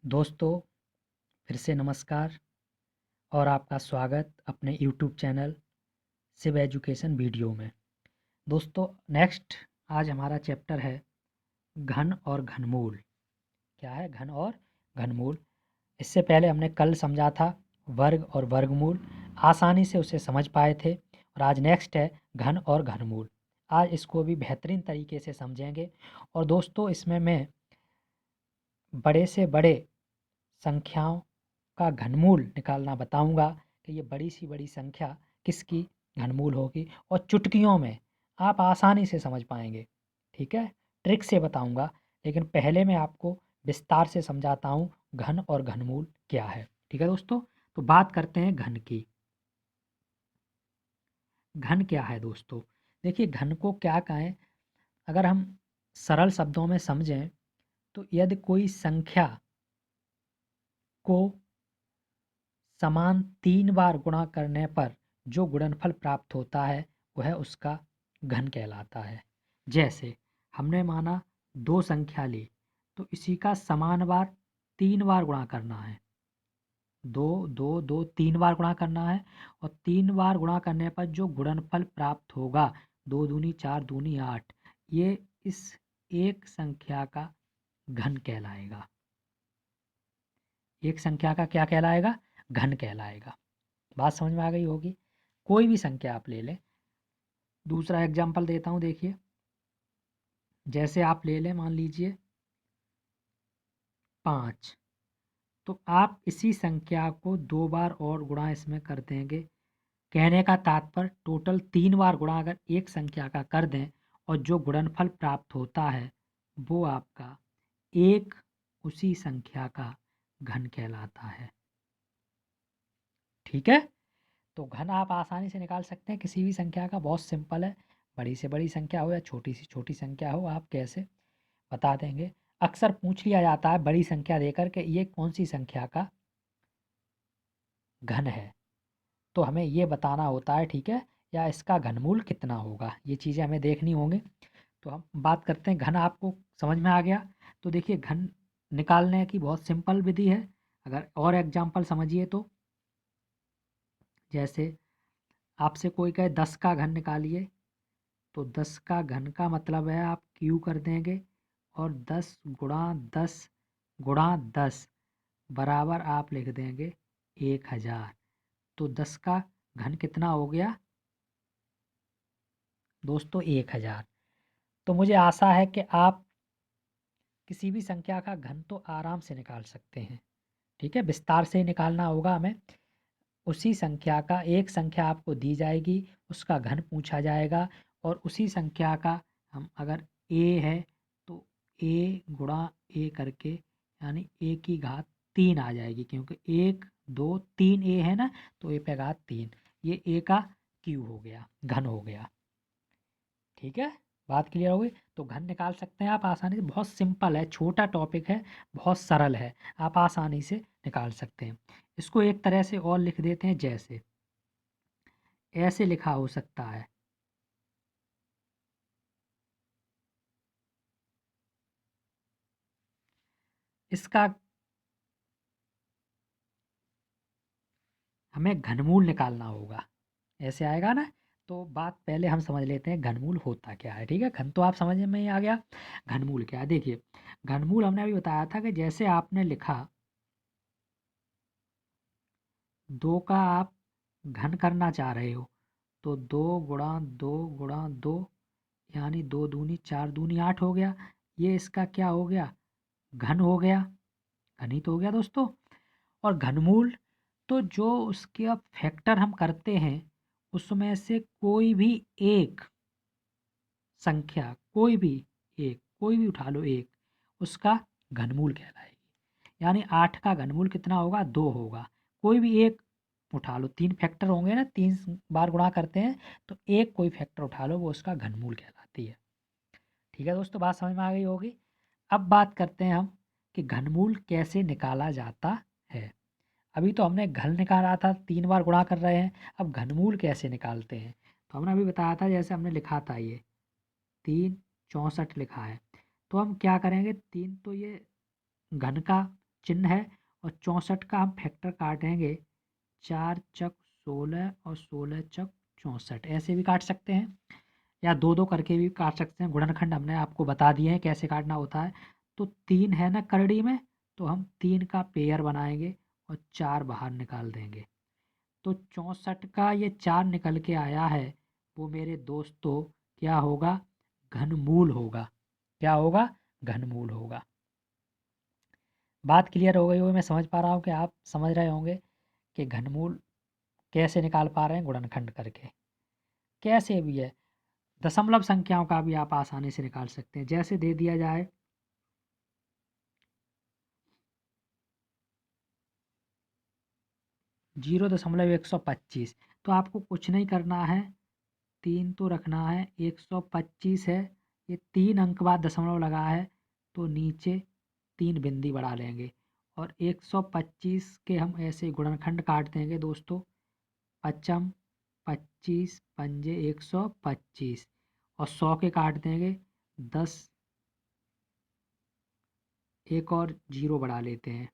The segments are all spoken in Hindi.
दोस्तों, फिर से नमस्कार और आपका स्वागत अपने YouTube channel Shiv education video में। दोस्तों, नेक्स्ट आज हमारा चैप्टर है घन और घनमूल। क्या है घन और घनमूल? इससे पहले हमने कल समझा था वर्ग और वर्गमूल, आसानी से उसे समझ पाए थे। और आज नेक्स्ट है घन और घनमूल। आज इसको भी बेहतरीन तरीके से समझेंगे। और दोस्तों, इसमें मैं बड़े से बड़े संख्याओं का घनमूल निकालना बताऊंगा कि ये बड़ी सी बड़ी संख्या किसकी घनमूल होगी, और चुटकियों में आप आसानी से समझ पाएंगे। ठीक है, ट्रिक से बताऊंगा, लेकिन पहले मैं आपको विस्तार से समझाता हूँ घन और घनमूल क्या है। ठीक है दोस्तों, तो बात करते हैं घन की। घन क्या है दोस्तों? देखिए, घन को क्या कहें, अगर हम सरल शब्दों में समझें तो यदि कोई संख्या को समान 3 बार गुणा करने पर जो गुणनफल प्राप्त होता है वह उसका घन कहलाता है। जैसे हमने माना 2 संख्या ली, तो इसी का समान बार 3 बार गुणा करना है। 2 2 2 3 बार गुणा करना है, और 3 बार गुणा करने पर जो गुणनफल प्राप्त होगा, 2 दूनी 4 दूनी 8, ये इस एक संख्या का घन कहलाएगा। एक संख्या का क्या कहलाएगा? घन कहलाएगा। बात समझ में आ गई होगी। कोई भी संख्या आप ले लें। दूसरा एग्जांपल देता हूँ, देखिए। जैसे आप ले लें, मान लीजिए 5, तो आप इसी संख्या को 2 बार और गुणा इसमें कर देंगे। कहने का तात्पर्य टोटल 3 बार गुणा अगर एक संख्या का कर दें और जो गुणनफल प्राप्त होता है वो आपका एक उसी संख्या का घन कहलाता है। ठीक है, तो घन आप आसानी से निकाल सकते हैं किसी भी संख्या का। बहुत सिंपल है। बड़ी से बड़ी संख्या हो या छोटी से छोटी संख्या हो, आप कैसे बता देंगे। अक्सर पूछ लिया जाता है बड़ी संख्या देकर के ये कौन सी संख्या का घन है, तो हमें ये बताना होता है, ठीक है, या इसका घनमूल कितना होगा, ये चीज़ें हमें देखनी होंगी। तो हम बात करते हैं घन। आपको समझ में आ गया? तो देखिए, घन निकालने की बहुत सिंपल विधि है। अगर और एग्जाम्पल समझिए तो, जैसे आपसे कोई कहे 10 का घन निकालिए, तो 10 का घन का मतलब है आप क्यू कर देंगे, और 10 गुणा 10 गुणा 10 बराबर आप लिख देंगे 1000। तो 10 का घन कितना हो गया दोस्तों? 1000। तो मुझे आशा है कि आप किसी भी संख्या का घन तो आराम से निकाल सकते हैं। ठीक है, विस्तार से निकालना होगा हमें। उसी संख्या का, एक संख्या आपको दी जाएगी, उसका घन पूछा जाएगा, और उसी संख्या का हम अगर ए है तो ए गुणा ए करके, यानी ए की घात 3 आ जाएगी, क्योंकि 1 2 3 ए है ना, तो ए पे घात 3, ये ए का क्यू हो गया, घन हो गया। ठीक है, बात क्लियर हो गई? तो घन निकाल सकते हैं आप आसानी से। बहुत सिंपल है, छोटा टॉपिक है, बहुत सरल है, आप आसानी से निकाल सकते हैं। इसको एक तरह से और लिख देते हैं, जैसे ऐसे लिखा हो सकता है। इसका हमें घनमूल निकालना होगा, ऐसे आएगा ना। तो बात पहले हम समझ लेते हैं घनमूल होता क्या है। ठीक है, घन तो आप समझ में ही आ गया, घनमूल क्या है। देखिए, घनमूल हमने अभी बताया था कि जैसे आपने लिखा 2 का आप घन करना चाह रहे हो, तो 2 गुणा 2 गुणा 2, यानी 2 दूनी 4 दूनी 8 हो गया। ये इसका क्या हो गया? घन हो गया। घन ही तो हो गया दोस्तों। और घनमूल तो जो उसके अब फैक्टर हम करते हैं, उसमें से कोई भी एक संख्या, कोई भी उठा लो एक, उसका घनमूल कहलाएगी। यानी 8 का घनमूल कितना होगा? 2 होगा। कोई भी एक उठा लो, 3 फैक्टर होंगे ना, 3 बार गुणा करते हैं, तो एक कोई फैक्टर उठा लो, वो उसका घनमूल कहलाती है। ठीक है दोस्तों, बात समझ में आ गई होगी। अब बात करते हैं हम कि घनमूल कैसे निकाला जाता है। अभी तो हमने घन निकाला था, 3 बार गुणा कर रहे हैं। अब घनमूल कैसे निकालते हैं, तो हमने अभी बताया था, जैसे हमने लिखा था ये 3 64 लिखा है, तो हम क्या करेंगे, 3 तो ये घन का चिन्ह है, और 64 का हम फैक्टर काटेंगे 4 चक 16 और 16 चक 64, ऐसे भी काट सकते हैं या दो दो करके भी काट सकते हैं। गुणनखंड हमने आपको बता दिए हैं कैसे काटना होता है। तो 3 है ना करड़ी में, तो हम 3 का पेयर बनाएंगे और 4 बाहर निकाल देंगे। तो 64 का ये 4 निकल के आया है, वो मेरे दोस्तों क्या होगा, घनमूल होगा। क्या होगा, घनमूल होगा। बात क्लियर हो गई होगी, मैं समझ पा रहा हूँ कि आप समझ रहे होंगे कि घनमूल कैसे निकाल पा रहे हैं गुणनखंड करके। कैसे भी है, दशमलव संख्याओं का भी आप आसानी से निकाल सकते हैं। जैसे दे दिया जाए 0.125, तो आपको कुछ नहीं करना है, 3 तो रखना है, 125 है, ये 3 अंक बाद दशमलव लगा है, तो नीचे 3 बिंदी बढ़ा लेंगे और 125 के हम ऐसे गुणनखंड काट देंगे दोस्तों। पचम 25 पंजे 125, और 100 के काट देंगे 10, एक और जीरो बढ़ा लेते हैं,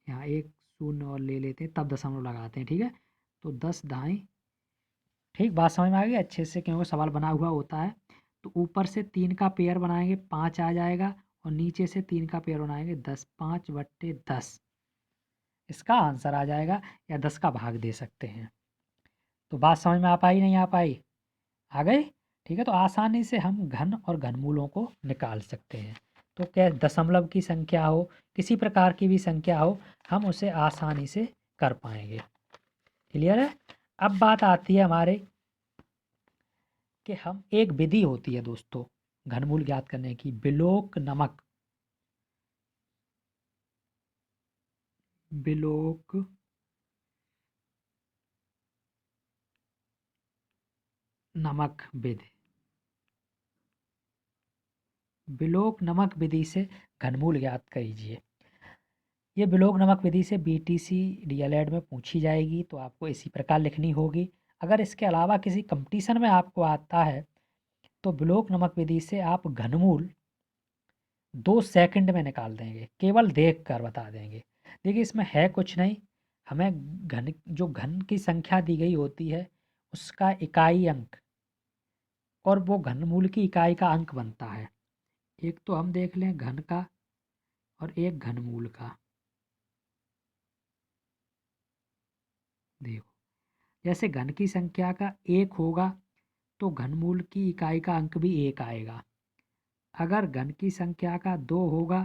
यहाँ एक शून्य और ले लेते हैं, तब दशमलव लगाते हैं। ठीक है, तो 10 दाएं। ठीक, बात समझ में आ गई अच्छे से, क्योंकि सवाल बना हुआ होता है। तो ऊपर से 3 का पेयर बनाएंगे 5 आ जाएगा, और नीचे से 3 का पेयर बनाएंगे 10, 5/10 इसका आंसर आ जाएगा, या 10 का भाग दे सकते हैं। तो बात समझ में आ पाई नहीं आ पाई, आ गई। ठीक है, तो आसानी से हम घन और घनमूलों को निकाल सकते हैं। तो क्या दशमलव की संख्या हो, किसी प्रकार की भी संख्या हो, हम उसे आसानी से कर पाएंगे। क्लियर है। अब बात आती है हमारे कि हम एक विधि होती है दोस्तों घनमूल ज्ञात करने की, बिलोक नमक। बिलोक नमक विधि, बिलोक नमक विधि से घनमूल ज्ञात कीजिए। ये बिलोक नमक विधि से बीटीसी डीएलएड में पूछी जाएगी, तो आपको इसी प्रकार लिखनी होगी। अगर इसके अलावा किसी कंपटीशन में आपको आता है, तो बिलोक नमक विधि से आप घनमूल 2 सेकंड में निकाल देंगे, केवल देख कर बता देंगे। देखिए इसमें है कुछ नहीं, हमें घन, जो घन की संख्या दी गई होती है उसका इकाई अंक, और वो घनमूल की इकाई का अंक बनता है। एक तो हम देख लें घन का, और एक घनमूल का। देखो, जैसे घन की संख्या का 1 होगा, तो घनमूल की इकाई का अंक भी 1 आएगा। अगर घन की संख्या का 2 होगा,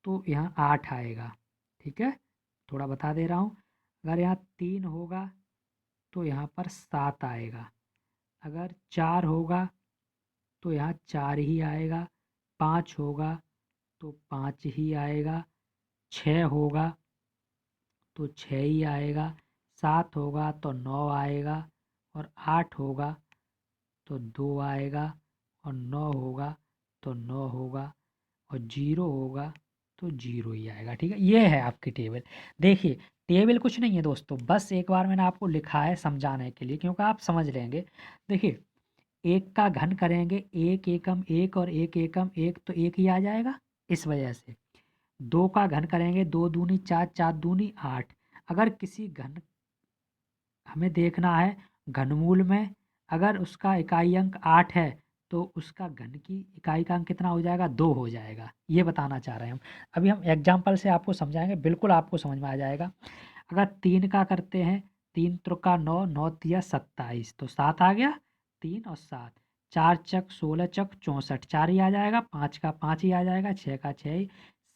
तो यहाँ 8 आएगा। ठीक है, थोड़ा बता दे रहा हूँ। अगर यहाँ 3 होगा, तो यहाँ पर 7 आएगा। अगर 4 होगा, तो यहाँ 4 ही आएगा। 5 होगा, तो 5 ही आएगा। 6 होगा, तो 6 ही आएगा। 7 होगा, तो 9 आएगा। और 8 होगा, तो 2 आएगा। और 9 होगा, तो 9 होगा। और 0 होगा, तो 0 ही आएगा। ठीक है, ये है आपकी टेबल। देखिए, टेबल कुछ नहीं है दोस्तों, बस एक बार मैंने आपको लिखा है समझाने के लिए, क्योंकि आप समझ लेंगे। देखिए, एक का घन करेंगे, एक एकम एक और एक एकम एक, तो एक ही आ जाएगा। इस वजह से दो का घन करेंगे, 2 दूनी 4, 4 दूनी 8। अगर किसी घन, हमें देखना है घनमूल में, अगर उसका इकाई अंक 8 है, तो उसका घन की इकाई का अंक कितना हो जाएगा, 2 हो जाएगा। ये बताना चाह रहे हैं हम। अभी हम एग्जाम्पल से आपको समझाएंगे, बिल्कुल आपको समझ में आ जाएगा। अगर 3 का करते हैं, 3 त्रिका 9, 9 तिया 27, तो 7 आ गया। 3 और 7, 4 चक 16 चक 64, 4 ही आ जाएगा। 5 का 5 ही आ जाएगा। 6 का 6 ही।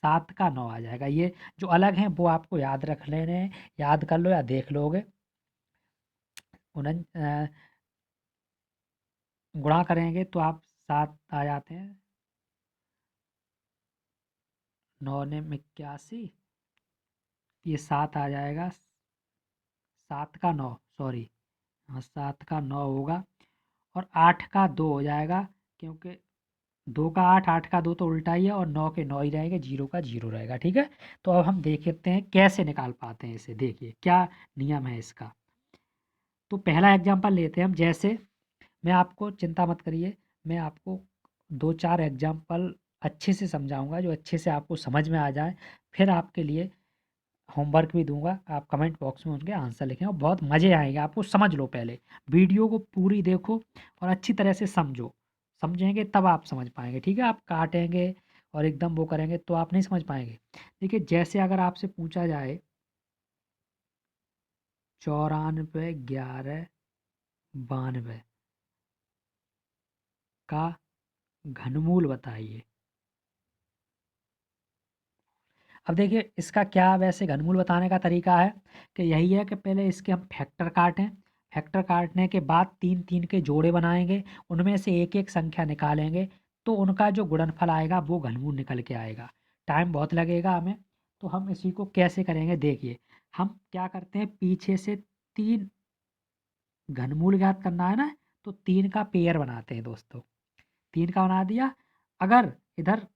7 का 9 आ जाएगा। ये जो अलग हैं वो आपको याद रख लेने हैं, याद कर लो या देख लोगे। गुणा करेंगे तो आप 7 आ जाते हैं। 9 ने 81, ये 7 आ जाएगा। 7 का 9, सॉरी, हाँ 7 का 9 होगा। और 8 का 2 हो जाएगा, क्योंकि 2 का 8, 8 का 2 तो उल्टा ही है, और 9 के 9 ही रहेंगे, 0 का 0 रहेगा। ठीक है, तो अब हम देखते हैं कैसे निकाल पाते हैं इसे। देखिए क्या नियम है इसका। तो पहला एग्जाम्पल लेते हैं हम। जैसे मैं आपको, चिंता मत करिए, मैं आपको 2-4 एग्जाम्पल अच्छे से समझाऊंगा, जो अच्छे से आपको समझ में आ जाए। फिर आपके लिए होमवर्क भी दूंगा, आप कमेंट बॉक्स में उनके आंसर लिखें और बहुत मज़े आएंगे आपको। समझ लो, पहले वीडियो को पूरी देखो और अच्छी तरह से समझो। समझेंगे तब आप समझ पाएंगे, ठीक है। आप काटेंगे और एकदम वो करेंगे तो आप नहीं समझ पाएंगे। देखिए, जैसे अगर आपसे पूछा जाए 94 11 92 का घनमूल बताइए। अब देखिए, इसका क्या वैसे घनमूल बताने का तरीका है कि यही है कि पहले इसके हम फैक्टर काटें। फैक्टर काटने के बाद 3 3 के जोड़े बनाएंगे, उनमें से एक एक संख्या निकालेंगे, तो उनका जो गुणनफल आएगा वो घनमूल निकल के आएगा। टाइम बहुत लगेगा हमें, तो हम इसी को कैसे करेंगे देखिए। हम क्या करते हैं, पीछे से 3 घनमूल ज्ञात करना है ना, तो 3 का पेयर बनाते हैं दोस्तों। 3 का बना दिया। अगर इधर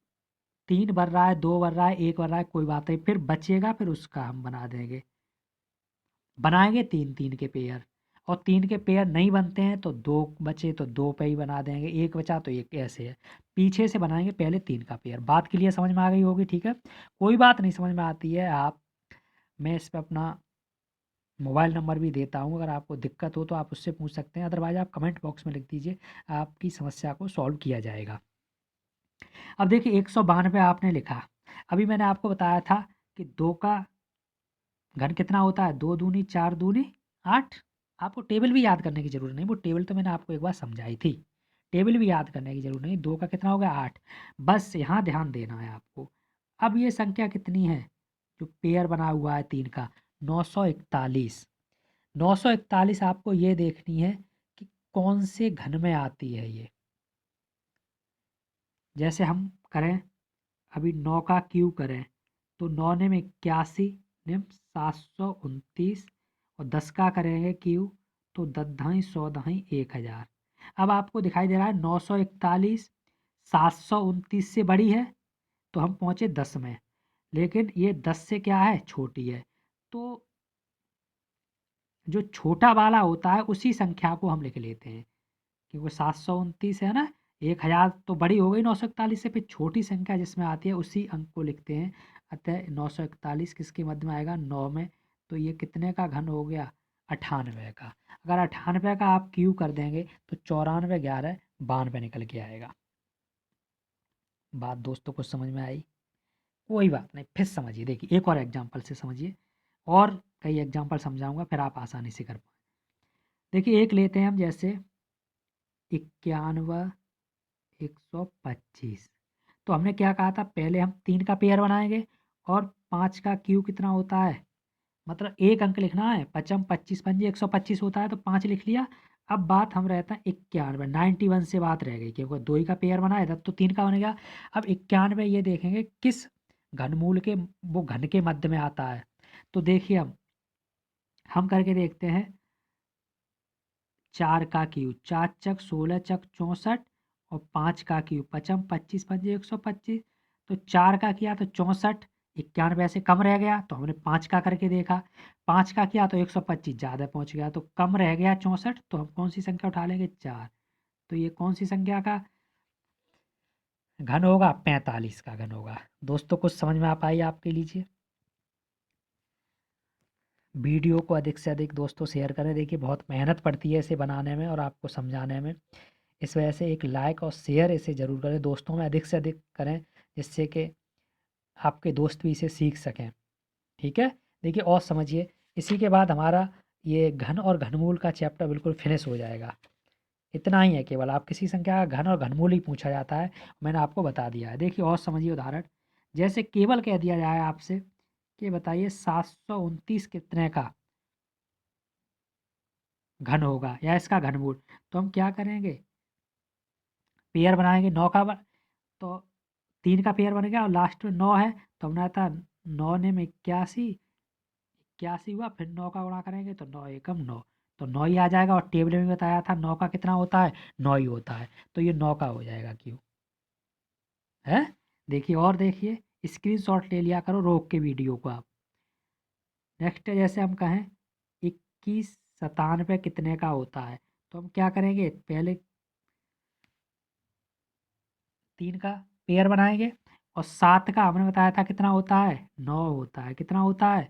3 बन रहा है, 2 बन रहा है, 1 बन रहा है, कोई बात नहीं, फिर बचेगा, फिर उसका हम बना देंगे। बनाएंगे 3 3 के पेयर, और 3 के पेयर नहीं बनते हैं तो 2 बचे तो 2 पे ही बना देंगे, 1 बचा तो 1, ऐसे है। पीछे से बनाएंगे पहले 3 का पेयर। बात क्लियर समझ में आ गई होगी, ठीक है। कोई बात नहीं, समझ में आती है आप, मैं इस पे अपना मोबाइल नंबर भी देता हूँ, अगर आपको दिक्कत हो तो आप उससे पूछ सकते हैं, अदरवाइज आप कमेंट बॉक्स में लिख दीजिए, आपकी समस्या को सॉल्व किया जाएगा। अब देखिए, 192 आपने लिखा। अभी मैंने आपको बताया था कि 2 का घन कितना होता है, 2 दूनी 4 दूनी 8। आपको टेबल भी याद करने की ज़रूरत नहीं, वो टेबल तो मैंने आपको एक बार समझाई थी। टेबल भी याद करने की ज़रूरत नहीं। 2 का कितना हो गया, 8। बस यहाँ ध्यान देना है आपको। अब ये संख्या कितनी है, जो पेयर बना हुआ है 3 का, 941। 941 आपको ये देखनी है कि कौन से घन में आती है ये। जैसे हम करें, अभी 9 का क्यूब करें तो 9 ने में 81 निम 729, और 10 का करेंगे क्यूब तो 10 धाई 100 धाई 1000। अब आपको दिखाई दे रहा है 941 729 से बड़ी है, तो हम पहुँचे 10 में, लेकिन ये 10 से क्या है, छोटी है। तो जो छोटा वाला होता है उसी संख्या को हम लिख लेते हैं, क्योंकि 729 है ना, 1000 तो बड़ी हो गई 941 से, फिर छोटी संख्या जिसमें आती है उसी अंक को लिखते हैं। अतः 941 किसके मध्य में आएगा, 9 में। तो ये कितने का घन हो गया, 98 का। अगर 98 का आप क्यू कर देंगे तो 94 11 92 निकल के आएगा। बात दोस्तों को समझ में आई? कोई बात नहीं, फिर समझिए। देखिए, एक और एग्जाम्पल से समझिए, और कई एग्जाम्पल समझाऊंगा, फिर आप आसानी से कर पाए। देखिए, एक लेते हैं हम, जैसे 91 125। तो हमने क्या कहा था, पहले हम 3 का पेयर बनाएंगे, और 5 का क्यू कितना होता है, मतलब एक अंक लिखना है। पचम 25 पंजे 125 होता है, तो 5 लिख लिया। अब बात हम रहता है 91, 91 से बात रह गई, क्योंकि 2 ही का पेयर बनाया था तो 3 का बन गया। अब 91 ये देखेंगे किस घनमूल के, वो घन के मध्य में आता है। तो देखिए, हम करके देखते हैं। 4 का क्यूब 4 चक 16 चक 64, और 5 का क्यूब पचम 25 पंजे 125। तो 4 का किया तो 64, 91 से कम रह गया, तो हमने 5 का करके देखा। 5 का किया तो 125 ज़्यादा पहुंच गया, तो कम रह गया 64, तो हम कौन सी संख्या उठा लेंगे, 4। तो ये कौन सी संख्या का घन होगा, 45 का घन होगा। दोस्तों, कुछ समझ में आ पाई आपके लीजिए। वीडियो को अधिक से अधिक दोस्तों शेयर करें। देखिए, बहुत मेहनत पड़ती है इसे बनाने में और आपको समझाने में। इस वजह से एक लाइक और शेयर इसे ज़रूर करें, दोस्तों में अधिक से अधिक करें, जिससे कि आपके दोस्त भी इसे सीख सकें, ठीक है। देखिए, और समझिए, इसी के बाद हमारा ये घन और घनमूल का चैप्टर बिल्कुल फिनिश हो जाएगा। इतना ही है केवल, आप किसी संख्या का घन और घनमूल ही पूछा जाता है, मैंने आपको बता दिया है। देखिए, और समझिए उदाहरण, जैसे केवल कह दिया जाए आपसे कि बताइए 729 कितने का घन होगा, या इसका घनमूल। तो हम क्या करेंगे, पेयर बनाएंगे। 9 का तो 3 का पेयर बन गया, और लास्ट में 9 है, तो हमने था 9 ने में 81, 81 हुआ, फिर 9 का गुणा करेंगे तो 9 एकम 9, तो 9 ही आ जाएगा। और टेबल में बताया था 9 का कितना होता है, 9 ही होता है, तो ये 9 का हो जाएगा क्यों है। देखिए, और देखिए, स्क्रीनशॉट ले लिया करो, रोक के वीडियो को आप। नेक्स्ट, जैसे हम कहें 21 97 कितने का होता है, तो हम क्या करेंगे, पहले 3 का पेयर बनाएंगे। और 7 का हमने बताया था कितना होता है, 9 होता है। कितना होता है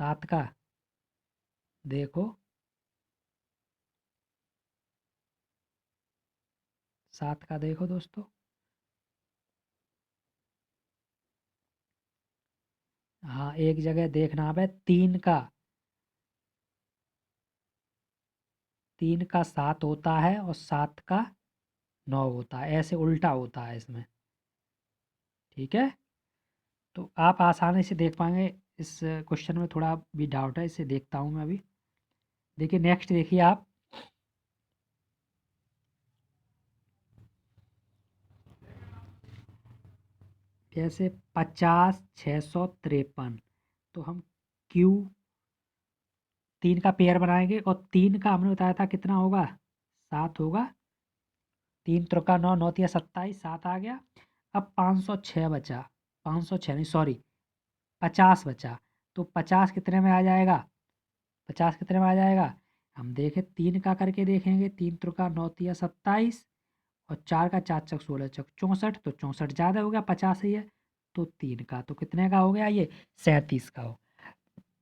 7 का, देखो 7 का देखो दोस्तों। हाँ, एक जगह देखना है 3 का 7 होता है और 7 का 9 होता है, ऐसे उल्टा होता है इसमें। ठीक है, तो आप आसानी से देख पाएंगे। इस क्वेश्चन में थोड़ा भी डाउट है, इसे देखता हूँ मैं अभी। देखिए नेक्स्ट, देखिए आप, जैसे 50 653, तो हम क्यू 3 का पेयर बनाएंगे और 3 का हमने बताया था कितना होगा, 7 होगा। 3 त्रिका 9, 9 तिया 27, 7 आ गया। अब 506 बचा, 506 नहीं सॉरी, 50 बचा। तो 50 कितने में आ जाएगा, 50 कितने में आ जाएगा, हम देखें 3 का करके देखेंगे। 3 त्रिका 9 तिया 27 और 4 का 4 चक 16 चक 64, तो 64 ज़्यादा हो गया, 50 ही है। तो 3 का तो कितने का हो गया, ये 37 का हो।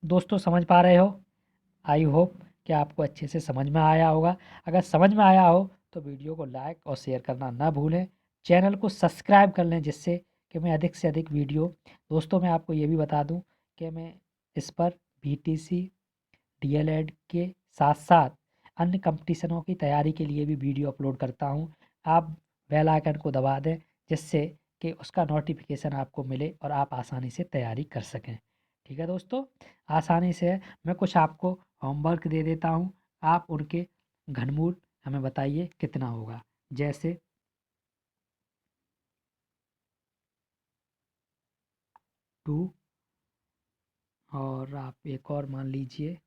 दोस्तों समझ पा रहे हो, आई होप कि आपको अच्छे से समझ में आया होगा। अगर समझ में आया हो तो वीडियो को लाइक और शेयर करना ना भूलें। चैनल को सब्सक्राइब कर लें, जिससे कि मैं अधिक से अधिक वीडियो, दोस्तों मैं आपको ये भी बता दूं कि मैं इस पर बीटीसी डीएलएड के साथ साथ अन्य कंपटीशनों की तैयारी के लिए भी वीडियो अपलोड करता हूं। आप बेल आइकन को दबा दें, जिससे कि उसका नोटिफिकेशन आपको मिले और आप आसानी से तैयारी कर सकें। ठीक है दोस्तों, आसानी से मैं कुछ आपको होमवर्क दे देता हूं, आप उनके घनमूल हमें बताइए कितना होगा। जैसे 2, और आप एक और मान लीजिए,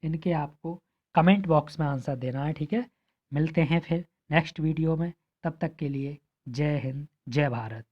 इनके आपको कमेंट बॉक्स में आंसर देना है। ठीक है, मिलते हैं फिर नेक्स्ट वीडियो में, तब तक के लिए जय हिंद जय भारत।